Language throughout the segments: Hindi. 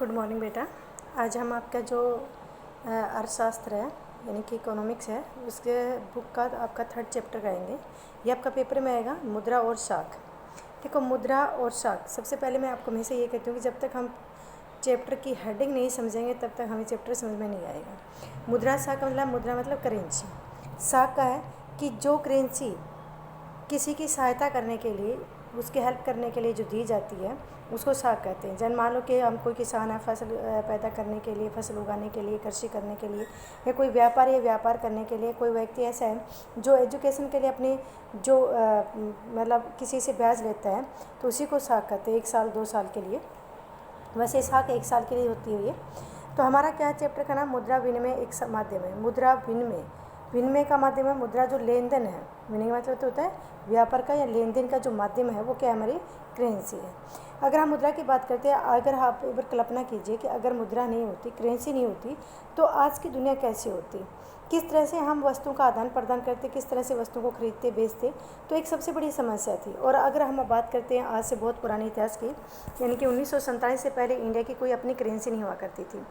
गुड मॉर्निंग बेटा। आज हम आपका जो अर्थशास्त्र है यानी कि इकोनॉमिक्स है उसके बुक का आपका 3rd चैप्टर करेंगे। ये आपका पेपर में आएगा मुद्रा और शाख। देखो, मुद्रा और शाख, सबसे पहले मैं आपको हमेशा ये कहती हूँ कि जब तक हम चैप्टर की हेडिंग नहीं समझेंगे तब तक हमें चैप्टर समझ में नहीं आएगा। मुद्रा शाख का मतलब, मुद्रा मतलब करेंसी, शाख का है कि जो करेंसी किसी की सहायता करने के लिए, उसकी हेल्प करने के लिए जो दी जाती है उसको शाख कहते हैं। जन मान लो कि हम कोई किसान है, फसल पैदा करने के लिए, फसल उगाने के लिए, कृषि करने के लिए, या कोई व्यापारी है व्यापार करने के लिए, कोई व्यक्ति ऐसा है जो एजुकेशन के लिए अपनी जो मतलब किसी से ब्याज लेता है तो उसी को शाख कहते हैं, 1 साल 2 साल के लिए। वैसे शाख 1 साल के लिए होती है ये। तो हमारा क्या चैप्टर का नाम मुद्रा विनिमय एक माध्यम है। मुद्रा विनिमय, विनिमय का माध्यम है मुद्रा, जो लेन देन है, विनिमय मतलब तो होता है व्यापार का या लेन देन का जो माध्यम है वो क्या है, हमारी करेंसी है। अगर हम मुद्रा की बात करते हैं, अगर आप एक बार कल्पना कीजिए कि अगर मुद्रा नहीं होती, करेंसी नहीं होती, तो आज की दुनिया कैसी होती, किस तरह से हम वस्तुओं का आदान प्रदान करते, किस तरह से वस्तुओं को खरीदते बेचते, तो एक सबसे बड़ी समस्या थी। और अगर हम बात करते हैं आज से बहुत पुराने इतिहास की, यानी कि 1947 से पहले इंडिया की कोई अपनी करेंसी नहीं हुआ करती थी,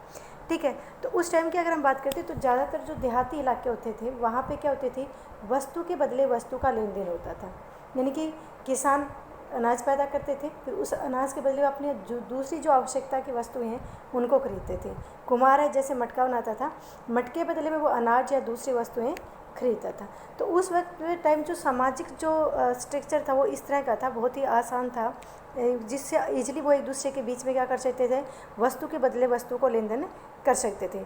ठीक है। तो उस टाइम की अगर हम बात करते तो ज़्यादातर जो देहाती इलाके होते थे वहाँ पे क्या होती थी, वस्तु के बदले वस्तु का लेन देन होता था। यानी कि किसान अनाज पैदा करते थे, फिर उस अनाज के बदले अपनी जो दूसरी जो आवश्यकता की वस्तुएं हैं उनको खरीदते थे। कुम्हार है जैसे मटका बनाता था, मटके बदले में वो अनाज या दूसरी वस्तुएं खरीदता था। तो उस वक्त टाइम जो सामाजिक जो स्ट्रक्चर था वो इस तरह का था, बहुत ही आसान था, जिससे इजीली वो एक दूसरे के बीच में क्या कर सकते थे, वस्तु के बदले वस्तु को लेन देन कर सकते थे।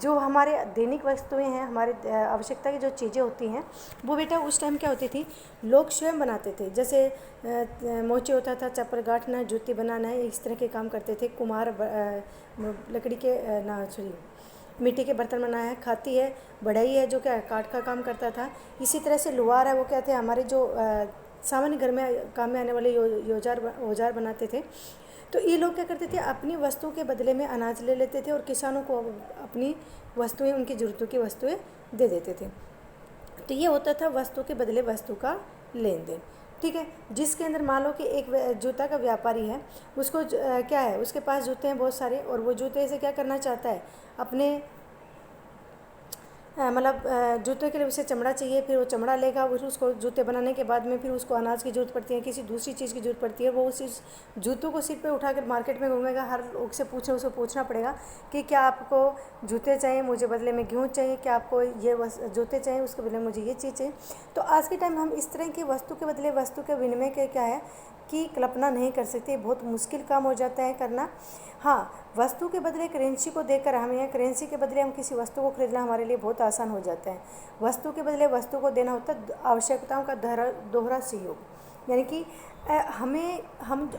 जो हमारे दैनिक वस्तुएं हैं, हमारे आवश्यकता की जो चीज़ें होती हैं वो बेटा उस टाइम क्या होती थी, लोग स्वयं बनाते थे। जैसे मोची होता था, चप्पल गाँठना, जूती बनाना है, इस तरह के काम करते थे। कुम्हार लकड़ी के मिट्टी के बर्तन बनाया है, खाती है, बढ़ई है जो क्या काठ का काम करता था। इसी तरह से लुहार है, वो क्या थे, हमारे जो सामान्य घर में काम में आने वाले औजार बनाते थे। तो ये लोग क्या करते थे, अपनी वस्तुओं के बदले में अनाज ले लेते थे और किसानों को अपनी वस्तुएं, उनकी ज़रूरतों की वस्तुएं दे देते थे। तो ये होता था वस्तु के बदले वस्तु का लेन देन, ठीक है। जिसके अंदर मान लो कि एक जूता का व्यापारी है, उसको क्या है, उसके पास जूते हैं बहुत सारे, और वो जूते से क्या करना चाहता है, अपने मतलब जूते के लिए उसे चमड़ा चाहिए, फिर वो चमड़ा लेगा, फिर उसको जूते बनाने के बाद में फिर उसको अनाज की ज़रूरत पड़ती है, किसी दूसरी चीज़ की ज़रूरत पड़ती है, वो उस जूतों को सिर पे उठाकर मार्केट में घूमेगा, हर लोग से उसको पूछना पड़ेगा कि क्या आपको जूते चाहिए, मुझे बदले में गेहूँ चाहिए, क्या आपको ये जूते चाहिए, उसके बदले मुझे ये चीज़ चाहिए। तो आज के टाइम हम इस तरह की वस्तु के बदले वस्तु के विनिमय के क्या है कि कल्पना नहीं कर सकते, बहुत मुश्किल काम हो जाता है करना। हाँ, वस्तु के बदले करेंसी को देकर हमें, करेंसी के बदले हम किसी वस्तु को खरीदना हमारे लिए बहुत आसान हो जाता है। वस्तु के बदले वस्तु को देना होता है आवश्यकताओं का दोहरा सहयोग, यानी कि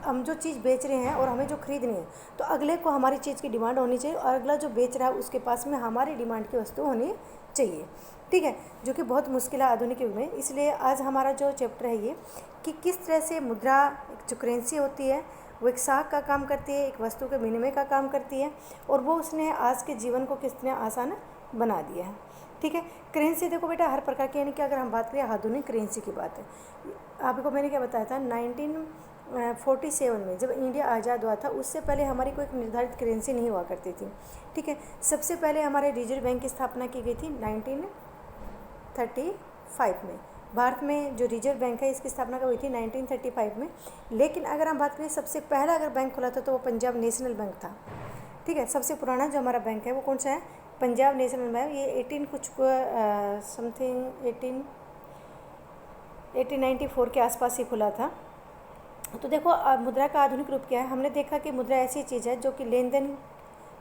हम जो चीज़ बेच रहे हैं और हमें जो खरीदनी है, तो अगले को हमारी चीज़ की डिमांड होनी चाहिए और अगला जो बेच रहा है उसके पास में हमारी डिमांड की वस्तु होनी चाहिए, ठीक है, जो कि बहुत मुश्किल है आधुनिक युग में। इसलिए आज हमारा जो चैप्टर है ये कि किस तरह से मुद्रा, जो करेंसी होती है, वो एक शाख का काम करती है, एक वस्तु के विनिमय का काम करती है, और वो उसने आज के जीवन को किस तरह आसान बना दिया है, ठीक है। करेंसी देखो बेटा हर प्रकार की, यानी कि अगर हम बात करें आधुनिक करेंसी की बात है, आपको मैंने क्या बताया था, 1947 में जब इंडिया आज़ाद हुआ था, उससे पहले हमारी कोई निर्धारित करेंसी नहीं हुआ करती थी, ठीक है। सबसे पहले हमारे रिजर्व बैंक की स्थापना की गई थी 1935 में। भारत में जो रिजर्व बैंक है इसकी स्थापना हुई थी 1935 में। लेकिन अगर हम बात करें सबसे पहला अगर बैंक खुला था तो वो पंजाब नेशनल बैंक था, ठीक है। सबसे पुराना जो हमारा बैंक है वो कौन सा है, पंजाब नेशनल बैंक। ये 1894 के आसपास ही खुला था। तो देखो मुद्रा का आधुनिक रूप क्या है, हमने देखा कि मुद्रा ऐसी चीज़ है जो कि लेन देन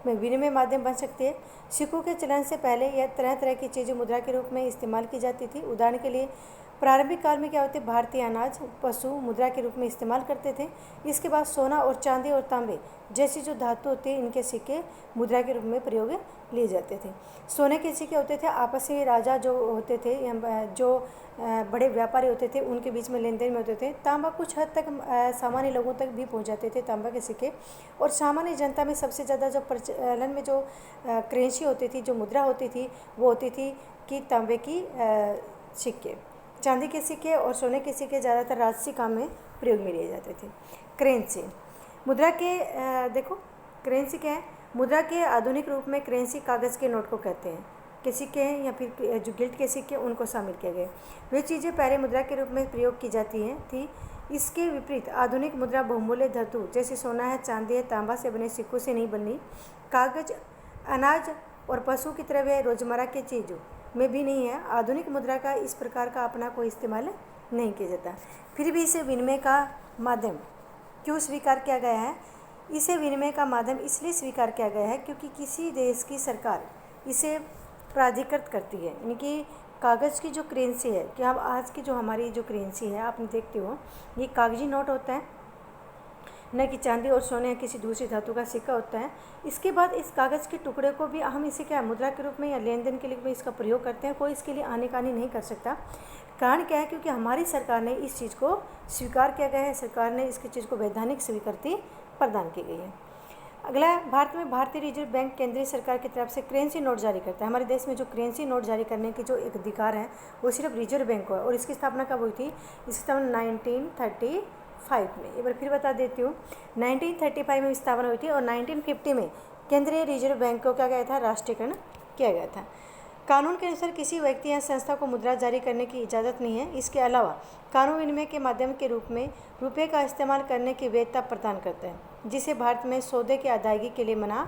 में विनिमय माध्यम बन सकती है। सिक्कों के चलन से पहले यह तरह तरह की चीज़ें मुद्रा के रूप में इस्तेमाल की जाती थी। उदाहरण के लिए प्रारंभिक काल में क्या होते, भारतीय अनाज, पशु मुद्रा के रूप में इस्तेमाल करते थे। इसके बाद सोना और चांदी और तांबे जैसी जो धातु होती है, इनके सिक्के मुद्रा के रूप में प्रयोग लिए जाते थे। सोने के सिक्के होते थे, आपसी राजा जो होते थे, जो बड़े व्यापारी होते थे, उनके बीच में लेन देन में होते थे। तांबा कुछ हद तक सामान्य लोगों तक भी पहुंच जाते थे, तांबा के सिक्के। और सामान्य जनता में सबसे ज़्यादा जो प्रचलन में जो करेंसी होती थी, जो मुद्रा होती थी, वो होती थी कि तांबे की सिक्के। चांदी के सिक्के और सोने के सिक्के ज़्यादातर राजसी काम में प्रयोग में लिए जाते थे। करेंसी मुद्रा के देखो करेंसी क्या है? मुद्रा के आधुनिक रूप में करेंसी कागज़ के नोट को कहते हैं। के सिक्के हैं या फिर जो गिल्ट के सिक्के उनको शामिल किया गया। वे चीज़ें पहले मुद्रा के रूप में प्रयोग की जाती हैं थी। इसके विपरीत आधुनिक मुद्रा बहुमूल्य धातु जैसे सोना है, चांदी है, तांबा से बने सिक्कों से नहीं बनी, कागज, अनाज और पशु की तरह वे रोजमर्रा के चीज़ों में भी नहीं है। आधुनिक मुद्रा का इस प्रकार का अपना कोई इस्तेमाल नहीं किया जाता। फिर भी इसे विनिमय का माध्यम क्यों स्वीकार किया गया है? इसे विनिमय का माध्यम इसलिए स्वीकार किया गया है क्योंकि किसी देश की सरकार इसे प्राधिकृत करती है। यानी कि कागज़ की जो करेंसी है, कि हम आज की जो हमारी जो करेंसी है आप देखते हो, ये कागजी नोट होता है, न कि चांदी और सोने या किसी दूसरी धातु का सिक्का होता है। इसके बाद इस कागज़ के टुकड़े को भी हम इसे क्या मुद्रा के रूप में या लेन देन के लिए भी इसका प्रयोग करते हैं। कोई इसके लिए आनाकानी नहीं कर सकता। कारण क्या है? क्योंकि हमारी सरकार ने इस चीज़ को स्वीकार किया गया है, सरकार ने इसकी चीज़ को वैधानिक स्वीकृति प्रदान की गई है। अगला, भारत में भारतीय रिजर्व बैंक केंद्रीय सरकार की तरफ से करेंसी नोट जारी करता है। हमारे देश में जो करेंसी नोट जारी करने की जो एक अधिकार है वो सिर्फ रिजर्व बैंक को है। और इसकी स्थापना कब हुई थी? इसकी स्थापना 1935 में। एक बार फिर बता देती हूँ, 1935 में स्थापना हुई थी और 1950 में केंद्रीय रिजर्व बैंक को क्या गया था? राष्ट्रीयकरण किया गया था। कानून के अनुसार किसी व्यक्ति या संस्था को मुद्रा जारी करने की इजाज़त नहीं है। इसके अलावा कानून विनिमय के माध्यम के रूप में रुपये का इस्तेमाल करने की वैधता प्रदान करता है, जिसे भारत में सौदे की अदायगी के लिए मना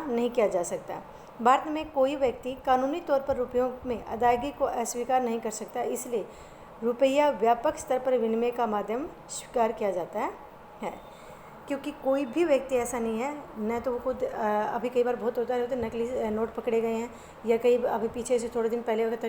नहीं किया जा सकता। भारत में कोई व्यक्ति कानूनी तौर पर रुपयों में अदायगी को अस्वीकार नहीं कर सकता। इसलिए रुपया व्यापक स्तर पर विनिमय का माध्यम स्वीकार किया जाता है। क्योंकि कोई भी व्यक्ति ऐसा नहीं है, न तो वो खुद अभी कई बार बहुत होता है नकली नोट पकड़े गए हैं, या कई अभी पीछे से थोड़े दिन पहले वक्त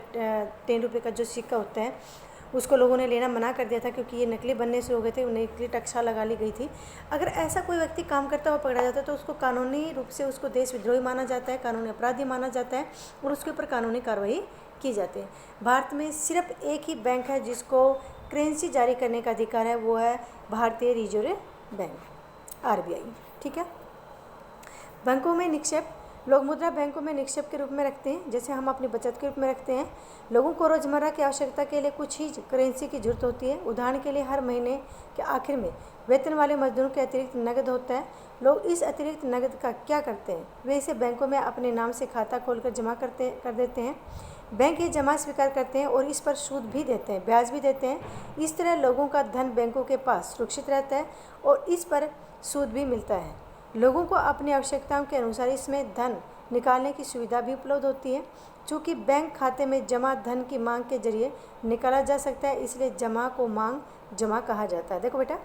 10 रुपये का जो सिक्का होता है उसको लोगों ने लेना मना कर दिया था क्योंकि ये नकली बनने से हो गए थे, नकली टक्सा लगा ली गई थी। अगर ऐसा कोई व्यक्ति काम करता हुआ पकड़ा जाता है तो उसको कानूनी रूप से उसको देशविद्रोही माना जाता है, कानूनी अपराधी माना जाता है और उसके ऊपर कानूनी कार्रवाई की जाती है। भारत में सिर्फ एक ही बैंक है जिसको करेंसी जारी करने का अधिकार है, वो है भारतीय रिजर्व बैंक, RBI। ठीक है। बैंकों में निक्षेप, लोग मुद्रा बैंकों में निक्षेप के रूप में रखते हैं, जैसे हम अपनी बचत के रूप में रखते हैं। लोगों को रोजमर्रा की आवश्यकता के लिए कुछ ही करेंसी की जरूरत होती है। उदाहरण के लिए हर महीने के आखिर में वेतन वाले मजदूरों के अतिरिक्त नकद होता है। लोग इस अतिरिक्त नकद का क्या करते हैं? वे इसे बैंकों में अपने नाम से खाता खोलकर जमा कर देते हैं। बैंक ये जमा स्वीकार करते हैं और इस पर सूद भी देते हैं, ब्याज भी देते हैं। इस तरह लोगों का धन बैंकों के पास सुरक्षित रहता है और इस पर सूद भी मिलता है। लोगों को अपनी आवश्यकताओं के अनुसार इसमें धन निकालने की सुविधा भी उपलब्ध होती है। चूँकि बैंक खाते में जमा धन की मांग के जरिए निकाला जा सकता है, इसलिए जमा को मांग जमा कहा जाता है। देखो बेटा,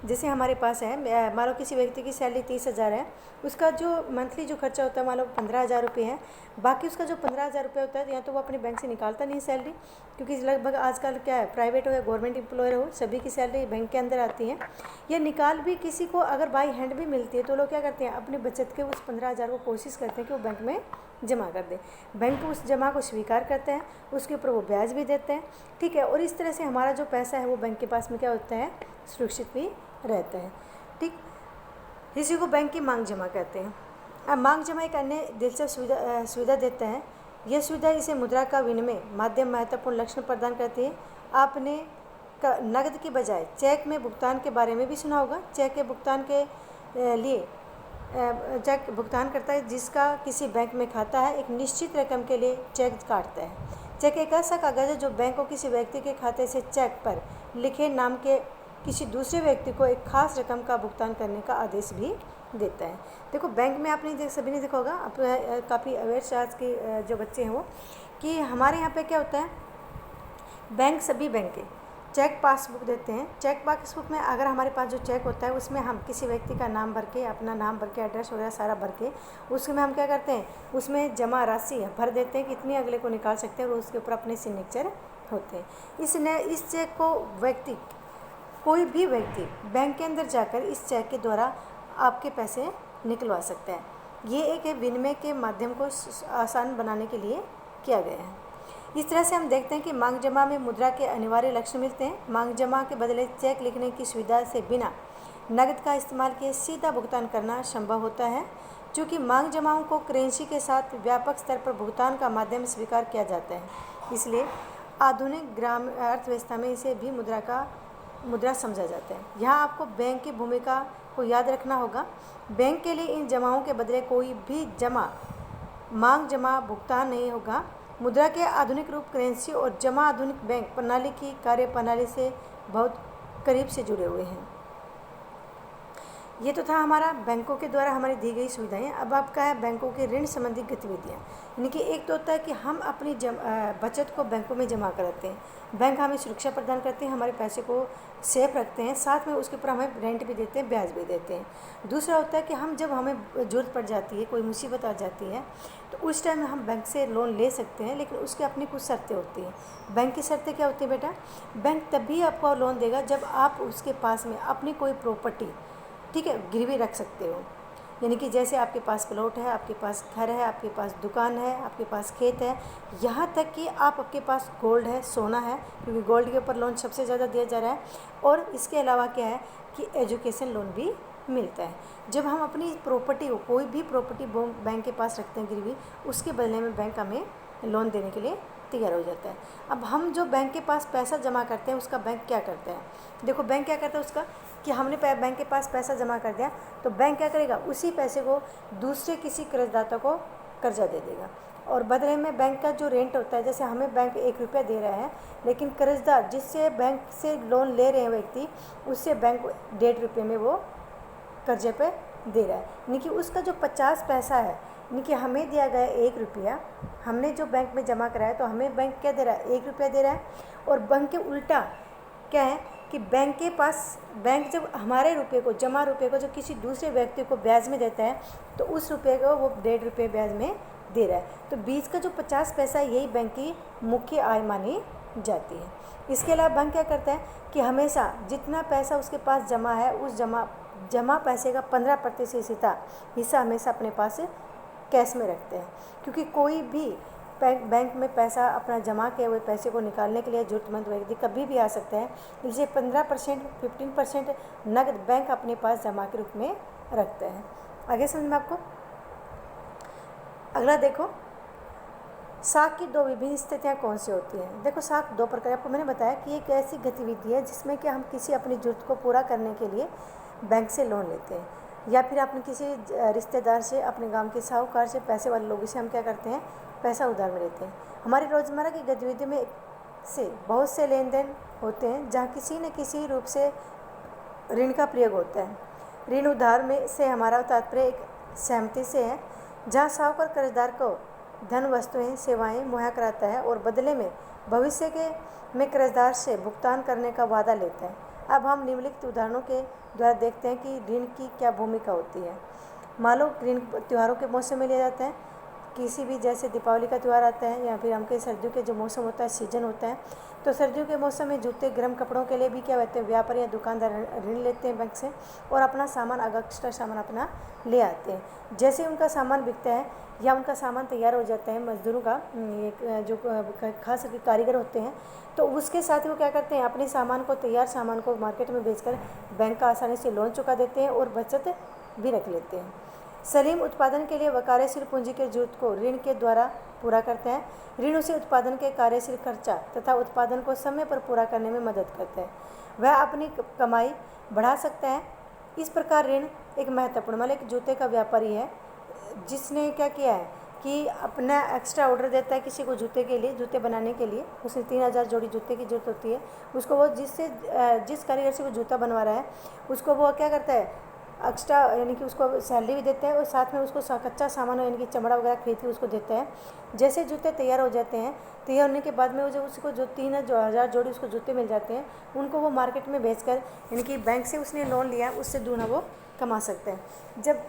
जैसे हमारे पास है, मान लो किसी व्यक्ति की सैलरी 30,000 है, उसका जो मंथली जो खर्चा होता है मान लो 15,000 रुपये है। बाकी उसका जो 15,000 रुपये होता है या तो वो अपने बैंक से निकालता नहीं सैलरी, क्योंकि लगभग आजकल क्या है, प्राइवेट हो या गवर्नमेंट एम्प्लॉयर हो, सभी की सैलरी बैंक के अंदर आती है। या निकाल भी किसी को अगर बाई हैंड भी मिलती है तो लोग क्या करते हैं, अपनी बचत के उस 15,000 को कोशिश करते हैं कि वो बैंक में जमा कर दे। बैंक उस जमा को स्वीकार करते हैं, उसके ऊपर वो ब्याज भी देते हैं। ठीक है। और इस तरह से हमारा जो पैसा है वो बैंक के पास में क्या होता है, सुरक्षित भी रहता है। ठीक, इसी को बैंक की मांग जमा कहते हैं। अब मांग जमा एक अन्य दिलचस्प सुविधा देता है। यह सुविधा इसे मुद्रा का विनिमय माध्यम महत्वपूर्ण लक्षण प्रदान करती है। आपने नकद के बजाय चेक में भुगतान के बारे में भी सुना होगा। चेक के भुगतान के लिए चेक भुगतान करता है जिसका किसी बैंक में खाता है, एक निश्चित रकम के लिए चेक काटता है। चेक एक ऐसा कागज़ है जो बैंक को किसी व्यक्ति के खाते से चेक पर लिखे नाम के किसी दूसरे व्यक्ति को एक खास रकम का भुगतान करने का आदेश भी देता है। देखो, बैंक में आपने सभी ने देखा होगा, आप काफ़ी अवेयर आज के जो बच्चे हैं वो, कि हमारे यहाँ पे क्या होता है, बैंक सभी बैंक के चेक पासबुक देते हैं। चेक पासबुक में अगर हमारे पास जो चेक होता है उसमें हम किसी व्यक्ति का नाम भर के, अपना नाम भर के, एड्रेस वगैरह सारा भर के, उसमें हम क्या करते हैं, उसमें जमा राशि भर देते हैं, कितनी अगले को निकाल सकते हैं और उसके ऊपर अपने सिग्नेचर होते हैं। इस चेक को व्यक्ति, कोई भी व्यक्ति बैंक के अंदर जाकर इस चेक के द्वारा आपके पैसे निकलवा सकता है। ये एक विनिमय के माध्यम को आसान बनाने के लिए किया गया है। इस तरह से हम देखते हैं कि मांग जमा में मुद्रा के अनिवार्य लक्षण मिलते हैं। मांग जमा के बदले चेक लिखने की सुविधा से बिना नकद का इस्तेमाल किए सीधा भुगतान करना संभव होता है। चूँकि मांग जमाओं को करेंसी के साथ व्यापक स्तर पर भुगतान का माध्यम स्वीकार किया जाता है, इसलिए आधुनिक ग्रामीण अर्थव्यवस्था में इसे भी मुद्रा का मुद्रा समझा जाता है। यहाँ आपको बैंक की भूमिका को याद रखना होगा। बैंक के लिए इन जमाओं के बदले कोई भी मांग जमा भुगतान नहीं होगा। मुद्रा के आधुनिक रूप करेंसी और जमा आधुनिक बैंक प्रणाली की कार्य प्रणाली से बहुत करीब से जुड़े हुए हैं। ये तो था हमारा बैंकों के द्वारा हमारी दी गई सुविधाएं। अब आपका है बैंकों के ऋण संबंधी गतिविधियां। यानी कि एक तो होता है कि हम अपनी बचत को बैंकों में जमा कराते हैं। बैंक हमें सुरक्षा प्रदान करते हैं, हमारे पैसे को सेफ रखते हैं, साथ में उसके ऊपर हमें रेंट भी देते हैं, ब्याज भी देते हैं। दूसरा होता है कि जब हमें ज़रूरत पड़ जाती है, कोई मुसीबत आ जाती है, तो उस टाइम हम बैंक से लोन ले सकते हैं, लेकिन उसकी अपनी कुछ शर्तें होती हैं। बैंक की शर्तें क्या होती है बेटा? बैंक तभी आपको लोन देगा जब आप उसके पास में अपनी कोई प्रॉपर्टी, ठीक है, गिरवी रख सकते हो। यानी कि जैसे आपके पास प्लॉट है, आपके पास घर है, आपके पास दुकान है, आपके पास खेत है, यहाँ तक कि आपके पास गोल्ड है, सोना है, क्योंकि गोल्ड के ऊपर लोन सबसे ज़्यादा दिया जा रहा है। और इसके अलावा क्या है कि एजुकेशन लोन भी मिलता है। जब हम अपनी प्रॉपर्टी को, कोई भी प्रॉपर्टी बैंक के पास रखते हैं गिरवी, उसके बदले में बैंक हमें लोन देने के लिए तैयार हो जाता है। अब हम जो बैंक के पास पैसा जमा करते हैं, उसका बैंक क्या करता है? देखो, बैंक क्या करता है उसका, कि हमने बैंक के पास पैसा जमा कर दिया, तो बैंक क्या करेगा, उसी पैसे को दूसरे किसी कर्जदाता को कर्जा दे देगा। और बदले में बैंक का जो रेंट होता है, जैसे हमें बैंक 1 रुपया दे रहा है, लेकिन कर्जदार जिससे बैंक से लोन ले रहे हैं व्यक्ति, उससे बैंक 1.5 रुपये में वो कर्जे पे दे रहा है। यानी कि उसका जो 50 पैसा है, यानी कि हमें दिया गया 1 रुपया, हमने जो बैंक में जमा कराया, तो हमें बैंक क्या दे रहा है, 1 रुपया दे रहा है। और बैंक के उल्टा क्या है कि बैंक जब हमारे रुपये को, जमा रुपये को जब किसी दूसरे व्यक्ति को ब्याज में देता है, तो उस रुपये को वो 1.5 रुपये ब्याज में दे रहा है। तो बीच का जो 50 पैसा है, यही बैंक की मुख्य आय मानी जाती है। इसके अलावा बैंक क्या करता है कि हमेशा जितना पैसा उसके पास जमा है, उस जमा पैसे का 15% हिस्सा हमेशा अपने पास कैश में रखते हैं। क्योंकि कोई भी बैंक में पैसा अपना जमा किए हुए पैसे को निकालने के लिए ज़रूरतमंद व्यक्ति कभी भी आ सकता है, इसलिए 15% 15% नकद बैंक अपने पास जमा के रूप में रखते हैं। आगे समझ में आपको? अगला देखो, साख की 2 विभिन्न स्थितियाँ कौन सी होती हैं? देखो, साख 2 प्रकार, आपको मैंने बताया कि एक ऐसी गतिविधि है जिसमें कि हम किसी अपनी ज़रूरत को पूरा करने के लिए बैंक से लोन लेते हैं, या फिर अपने किसी रिश्तेदार से, अपने गांव के साहूकार से, पैसे वाले लोगों से हम क्या करते हैं, पैसा उधार में लेते हैं। हमारी रोज़मर्रा की गतिविधि में से बहुत से लेन देन होते हैं जहाँ किसी न किसी रूप से ऋण का प्रयोग होता है। ऋण उधार में से हमारा तात्पर्य एक सहमति से है, जहाँ साहूकार कर्जदार को धन, वस्तुएं, सेवाएं मुहैया कराता है और बदले में भविष्य में कर्जदार से भुगतान करने का वादा लेता है। अब हम निम्नलिखित उदाहरणों के द्वारा देखते हैं कि ऋण की क्या भूमिका होती है। मान लो ऋण त्योहारों के मौसम में लिया जाता है, किसी भी, जैसे दीपावली का त्यौहार आता है, या फिर हमके सर्दियों के जो मौसम होता है, सीजन होता है, तो सर्दियों के मौसम में जूते, गर्म कपड़ों के लिए भी क्या होते हैं, व्यापारी या दुकानदार ऋण लेते हैं बैंक से, और अपना सामान, एक्स्ट्रा सामान अपना ले आते हैं। जैसे उनका सामान बिकता है या उनका सामान तैयार हो जाता है, मजदूरों का जो खास करके कारीगर होते हैं, तो उसके साथ वो क्या करते हैं, अपने सामान को, तैयार सामान को मार्केट में बेचकर बैंक का आसानी से लोन चुका देते हैं और बचत भी रख लेते हैं। सलीम उत्पादन के लिए व कार्यशील पूंजी के जरूरत को ऋण के द्वारा पूरा करता है। ऋण उसे उत्पादन के कार्यशील खर्चा तथा उत्पादन को समय पर पूरा करने में मदद करता है। वह अपनी कमाई बढ़ा सकता है। इस प्रकार ऋण एक महत्वपूर्ण, मतलब एक जूते का व्यापारी है जिसने क्या किया है कि अपना एक्स्ट्रा ऑर्डर देता है किसी को जूते के लिए, जूते बनाने के लिए। उसे 3000 जोड़ी जूते की जरूरत होती है। उसको वो जिस कारीगर से वो जूता बनवा रहा है, उसको वो क्या करता है, एक्स्ट्रा यानी कि उसको सैलरी भी देता है और साथ में उसको कच्चा सामान यानी कि चमड़ा वगैरह खरीद के उसको देता है। जैसे जूते तैयार हो जाते हैं, तैयार होने के बाद में वो जब उसको जो 3000 जोड़ी उसको जूते मिल जाते हैं, उनको वो मार्केट में बेचकर, यानी कि बैंक से उसने लोन लिया, उससे दूना वो कमा सकता है। जब